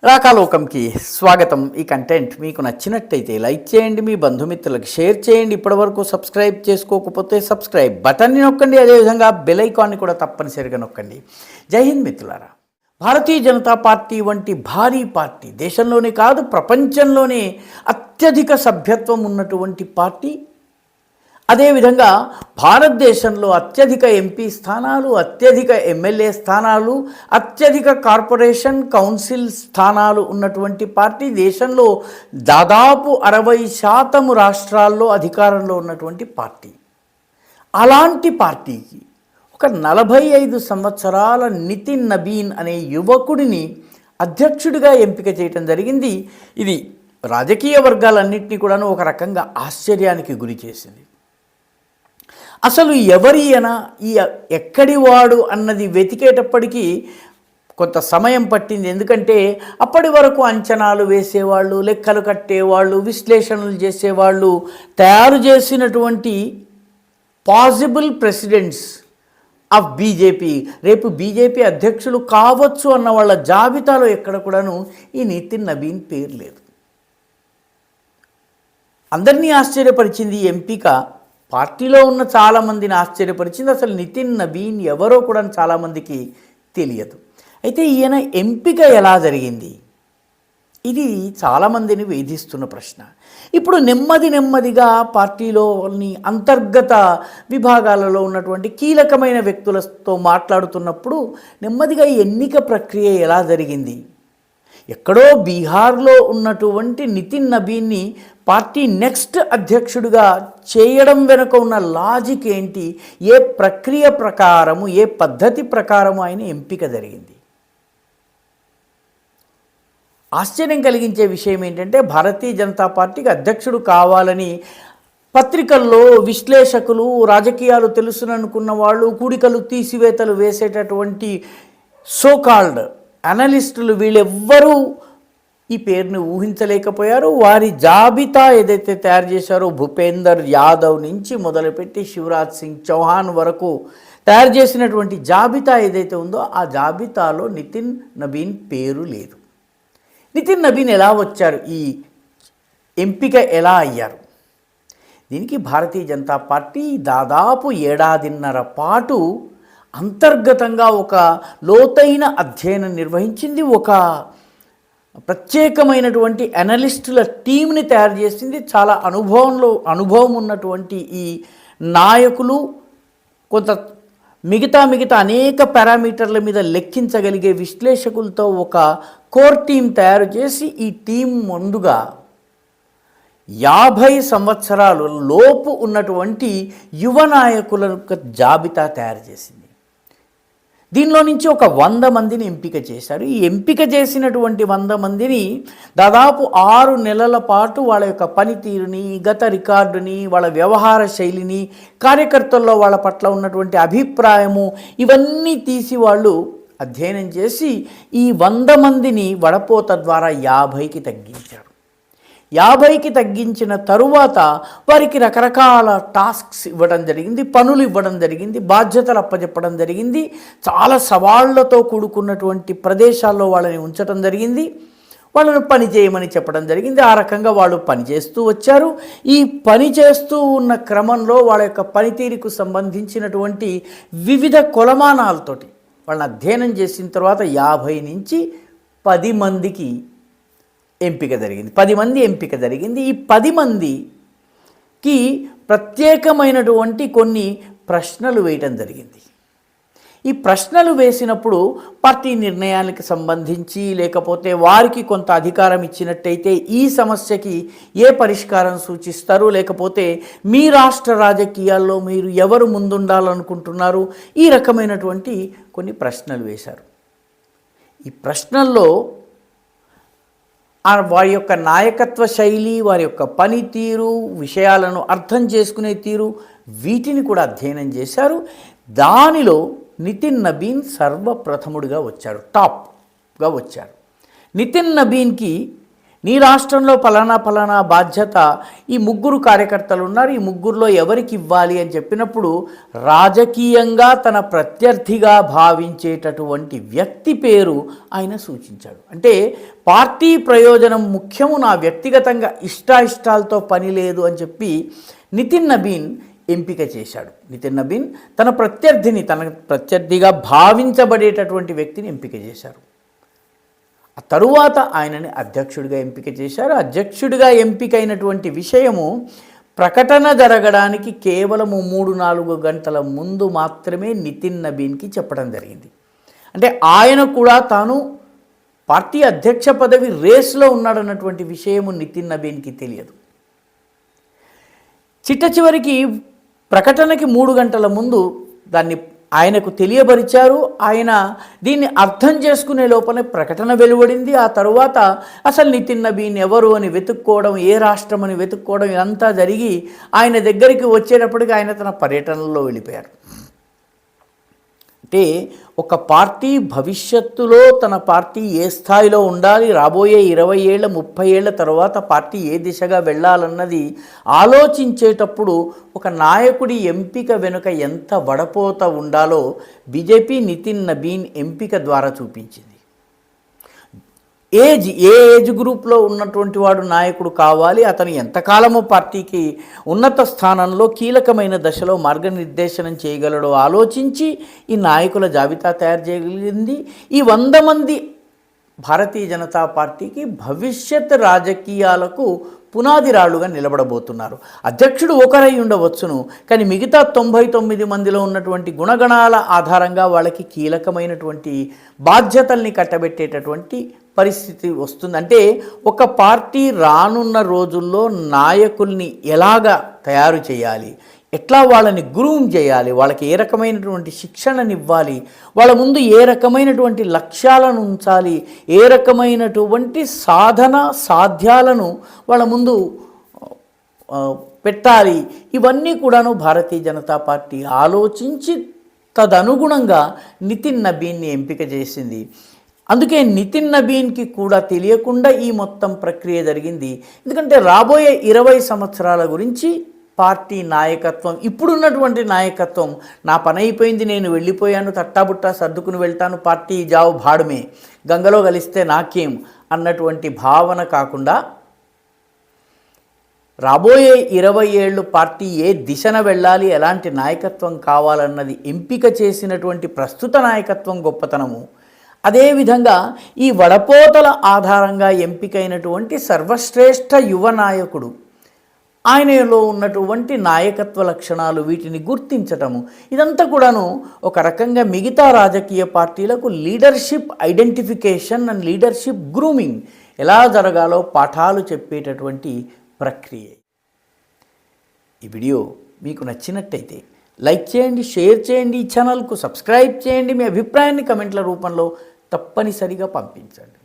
రాకాలోకంకి స్వాగతం. ఈ కంటెంట్ మీకు నచ్చినట్టయితే లైక్ చేయండి, మీ బంధుమిత్రులకు షేర్ చేయండి. ఇప్పటివరకు సబ్స్క్రైబ్ చేసుకోకపోతే సబ్స్క్రైబ్ బటన్ని నొక్కండి, అదేవిధంగా బెల్ ఐకాన్ని కూడా తప్పనిసరిగా నొక్కండి. జై హింద్ మిత్రులారా. భారతీయ జనతా పార్టీ వంటి భారీ పార్టీ, దేశంలోనే కాదు ప్రపంచంలోనే అత్యధిక సభ్యత్వం ఉన్నటువంటి పార్టీ, అదేవిధంగా భారతదేశంలో అత్యధిక ఎంపీ స్థానాలు, అత్యధిక ఎమ్మెల్యే స్థానాలు, అత్యధిక కార్పొరేషన్ కౌన్సిల్ స్థానాలు ఉన్నటువంటి పార్టీ, దేశంలో దాదాపు 60% రాష్ట్రాల్లో అధికారంలో ఉన్నటువంటి పార్టీ. అలాంటి పార్టీకి ఒక 45 సంవత్సరాల నితిన్ నబీన్ అనే యువకుడిని అధ్యక్షుడిగా ఎంపిక చేయటం జరిగింది. ఇది రాజకీయ వర్గాలన్నింటినీ కూడాను ఒక రకంగా ఆశ్చర్యానికి గురి చేసింది. అసలు ఎవరియన, ఈ ఎక్కడివాడు అన్నది వెతికేటప్పటికీ కొంత సమయం పట్టింది. ఎందుకంటే అప్పటి వరకు అంచనాలు వేసేవాళ్ళు, లెక్కలు కట్టేవాళ్ళు, విశ్లేషణలు చేసేవాళ్ళు తయారు చేసినటువంటి పాసిబుల్ ప్రెసిడెంట్స్ ఆఫ్ బీజేపీ, రేపు బీజేపీ అధ్యక్షులు కావచ్చు అన్న వాళ్ళ జాబితాలో ఎక్కడ కూడాను ఈ నితిన్ నబీన్ పేరు లేదు. అందరినీ ఆశ్చర్యపరిచింది ఈ ఎంపిక. పార్టీలో ఉన్న చాలామందిని ఆశ్చర్యపరిచింది. అసలు నితిన్ నబీన్ ఎవరో కూడా చాలామందికి తెలియదు. అయితే ఈయన ఎంపిక ఎలా జరిగింది, ఇది చాలామందిని వేధిస్తున్న ప్రశ్న. ఇప్పుడు నెమ్మదిగా పార్టీలోని అంతర్గత విభాగాలలో ఉన్నటువంటి కీలకమైన వ్యక్తులతో మాట్లాడుతున్నప్పుడు నెమ్మదిగా ఎన్నిక ప్రక్రియ ఎలా జరిగింది, ఎక్కడో బీహార్లో ఉన్నటువంటి నితిన్ నబీన్ని పార్టీ నెక్స్ట్ అధ్యక్షుడిగా చేయడం వెనుక ఉన్న లాజిక్ ఏంటి, ఏ ప్రక్రియ ప్రకారము, ఏ పద్ధతి ప్రకారము ఆయన ఎంపిక జరిగింది. ఆశ్చర్యం కలిగించే విషయం ఏంటంటే, భారతీయ జనతా పార్టీకి అధ్యక్షుడు కావాలని పత్రికల్లో విశ్లేషకులు, రాజకీయాలు తెలుసుననుకున్న వాళ్ళు, కూడికలు తీసివేతలు వేసేటటువంటి సోకాల్డ్ అనలిస్టులు వీళ్ళెవ్వరూ ఈ పేరుని ఊహించలేకపోయారు. వారి జాబితా ఏదైతే తయారు చేశారో, భూపేందర్ యాదవ్ నుంచి మొదలుపెట్టి శివరాజ్ సింగ్ చౌహాన్ వరకు తయారు చేసినటువంటి జాబితా ఏదైతే ఉందో ఆ జాబితాలో నితిన్ నబీన్ పేరు లేదు. నితిన్ నబీన్ ఎలా వచ్చారు, ఈ ఎంపిక ఎలా అయ్యారు? దీనికి భారతీయ జనతా పార్టీ దాదాపు 1.5 ఏడాదిన్నర పాటు అంతర్గతంగా ఒక లోతైన అధ్యయనం నిర్వహించింది. ఒక ప్రత్యేకమైనటువంటి అనలిస్టుల టీంని తయారు చేసింది. చాలా అనుభవం ఉన్నటువంటి ఈ నాయకులు, కొంత మిగతా అనేక పారామీటర్ల మీద లెక్కించగలిగే విశ్లేషకులతో ఒక కోర్ టీం తయారు చేసి ఈ టీం ముందుగా 50 సంవత్సరాల లోపు ఉన్నటువంటి యువ నాయకుల జాబితా తయారు చేసింది. దీనిలో నుంచి ఒక 100 మందిని ఎంపిక చేశారు. ఈ ఎంపిక చేసినటువంటి 100 మందిని దాదాపు 6 నెలల పాటు వాళ్ళ యొక్క పనితీరుని, గత రికార్డుని, వాళ్ళ వ్యవహార శైలిని, కార్యకర్తల్లో వాళ్ళ పట్ల ఉన్నటువంటి అభిప్రాయము, ఇవన్నీ తీసి వాళ్ళు అధ్యయనం చేసి ఈ 100 మందిని వడపోత ద్వారా 50కి తగ్గించారు. 50కి తగ్గించిన తరువాత వారికి రకరకాల టాస్క్స్ ఇవ్వడం జరిగింది, పనులు ఇవ్వడం జరిగింది, బాధ్యతలు అప్పచెప్పడం జరిగింది. చాలా సవాళ్లతో కూడుకున్నటువంటి ప్రదేశాల్లో వాళ్ళని ఉంచడం జరిగింది, వాళ్ళను పని చేయమని చెప్పడం జరిగింది. ఆ రకంగా వాళ్ళు పనిచేస్తూ వచ్చారు. ఈ పని చేస్తూ ఉన్న క్రమంలో వాళ్ళ యొక్క పనితీరుకు సంబంధించినటువంటి వివిధ కొలమానాలతోటి వాళ్ళని అధ్యయనం చేసిన తర్వాత 50 నుంచి 10 మందికి ఎంపిక జరిగింది. 10 మంది ఎంపిక జరిగింది. ఈ 10 మందికి ప్రత్యేకమైనటువంటి కొన్ని ప్రశ్నలు వేయటం జరిగింది. ఈ ప్రశ్నలు వేసినప్పుడు పార్టీ నిర్ణయానికి సంబంధించి, లేకపోతే వారికి కొంత అధికారం ఇచ్చినట్టయితే ఈ సమస్యకి ఏ పరిష్కారం సూచిస్తారు, లేకపోతే మీ రాష్ట్ర రాజకీయాల్లో మీరు ఎవరు ముందుండాలనుకుంటున్నారు, ఈ రకమైనటువంటి కొన్ని ప్రశ్నలు వేశారు. ఈ ప్రశ్నల్లో వారి యొక్క నాయకత్వ శైలి, వారి యొక్క పనితీరు, విషయాలను అర్థం చేసుకునే తీరు, వీటిని కూడా అధ్యయనం చేశారు. దానిలో నితిన్ నబీన్ సర్వప్రథముడిగా వచ్చారు, టాప్గా వచ్చారు. నితిన్ నబీన్కి నీ రాష్ట్రంలో ఫలానా బాధ్యత ఈ ముగ్గురు కార్యకర్తలు ఉన్నారు, ఈ ముగ్గురులో ఎవరికి ఇవ్వాలి అని చెప్పినప్పుడు రాజకీయంగా తన ప్రత్యర్థిగా భావించేటటువంటి వ్యక్తి పేరు ఆయన సూచించాడు. అంటే పార్టీ ప్రయోజనం ముఖ్యము, నా వ్యక్తిగతంగా ఇష్టాయిష్టాలతో పని లేదు అని చెప్పి నితిన్ నబీన్ ఎంపిక చేశాడు. నితిన్ నబీన్ తన ప్రత్యర్థిగా భావించబడేటటువంటి వ్యక్తిని ఎంపిక చేశారు. ఆ తరువాత ఆయనని అధ్యక్షుడిగా ఎంపిక చేశారు. అధ్యక్షుడిగా ఎంపికైనటువంటి విషయము ప్రకటన జరగడానికి కేవలము 3-4 గంటల ముందు మాత్రమే నితిన్ నబీన్కి చెప్పడం జరిగింది. అంటే ఆయన కూడా తాను పార్టీ అధ్యక్ష పదవి రేస్లో ఉన్నాడన్నటువంటి విషయము నితిన్ నబీన్కి తెలియదు. చిట్టచివరికి ప్రకటనకి 3 గంటల ముందు దాన్ని ఆయనకు తెలియపరిచారు. ఆయన దీన్ని అర్థం చేసుకునే లోపలే ప్రకటన వెలువడింది. ఆ తరువాత అసలు నితిన్ నబీన్ ఎవరు అని వెతుక్కోవడం, ఏ రాష్ట్రం అని వెతుక్కోవడం ఇదంతా జరిగి ఆయన దగ్గరికి వచ్చేటప్పటికి ఆయన తన పర్యటనలో వెళ్ళిపోయారు. అంటే ఒక పార్టీ భవిష్యత్తులో తన పార్టీ ఏ స్థాయిలో ఉండాలి, రాబోయే 20 ఏళ్ళ 30 ఏళ్ల తర్వాత పార్టీ ఏ దిశగా వెళ్ళాలన్నది ఆలోచించేటప్పుడు ఒక నాయకుడి ఎంపిక వెనుక ఎంత వడపోత ఉండాలో బీజేపీ నితిన్ నబీన్ ఎంపిక ద్వారా చూపించింది. ఏ ఏజ్ గ్రూప్లో ఉన్నటువంటి వాడు నాయకుడు కావాలి, అతను ఎంతకాలమో పార్టీకి ఉన్నత స్థానంలో కీలకమైన దశలో మార్గనిర్దేశనం చేయగలడో ఆలోచించి ఈ నాయకుల జాబితా తయారు చేయగలిగింది. ఈ 100 మంది భారతీయ జనతా పార్టీకి భవిష్యత్ రాజకీయాలకు పునాది రాళ్లుగా నిలబడబోతున్నారు. అధ్యక్షుడు ఒకరై ఉండవచ్చును, కానీ మిగతా 99 మందిలో ఉన్నటువంటి గుణగణాల ఆధారంగా వాళ్ళకి కీలకమైనటువంటి బాధ్యతల్ని కట్టబెట్టేటటువంటి పరిస్థితి వస్తుంది. అంటే ఒక పార్టీ రానున్న రోజుల్లో నాయకుల్ని ఎలాగా తయారు చేయాలి, ఎట్లా వాళ్ళని గ్రూమ్ చేయాలి, వాళ్ళకి ఏ రకమైనటువంటి శిక్షణనివ్వాలి, వాళ్ళ ముందు ఏ రకమైనటువంటి లక్ష్యాలను ఉంచాలి, ఏ రకమైనటువంటి సాధ్యాలను వాళ్ళ ముందు పెట్టాలి, ఇవన్నీ కూడాను భారతీయ జనతా పార్టీ ఆలోచించి తదనుగుణంగా నితిన్ నబీన్ని ఎంపిక చేసింది. అందుకే నితిన్ నబీన్కి కూడా తెలియకుండా ఈ మొత్తం ప్రక్రియ జరిగింది. ఎందుకంటే రాబోయే 20 సంవత్సరాల గురించి పార్టీ నాయకత్వం, ఇప్పుడున్నటువంటి నాయకత్వం నా పని అయిపోయింది, నేను వెళ్ళిపోయాను, తట్టాబుట్టా సర్దుకుని వెళ్తాను, పార్టీ జావు భాడమే, గంగలో కలిస్తే నాకేం అన్నటువంటి భావన కాకుండా రాబోయే 20 ఏళ్ళు పార్టీ ఏ దిశన వెళ్ళాలి, ఎలాంటి నాయకత్వం కావాలన్నది ఎంపిక చేసినటువంటి ప్రస్తుత నాయకత్వం గొప్పతనము. అదేవిధంగా ఈ వడపోతల ఆధారంగా ఎంపికైనటువంటి సర్వశ్రేష్ఠ యువ నాయకుడు, ఆయనలో ఉన్నటువంటి నాయకత్వ లక్షణాలు, వీటిని గుర్తించటము, ఇదంతా కూడాను ఒక రకంగా మిగతా రాజకీయ పార్టీలకు leadership identification and leadership grooming ఎలా జరగాలో పాఠాలు చెప్పేటటువంటి ప్రక్రియ. ఈ వీడియో మీకు నచ్చినట్టయితే లైక్ చేయండి, షేర్ చేయండి, ఈ ఛానల్కు సబ్స్క్రైబ్ చేయండి, మీ అభిప్రాయాన్ని కమెంట్ల రూపంలో తప్పనిసరిగా పంపించండి.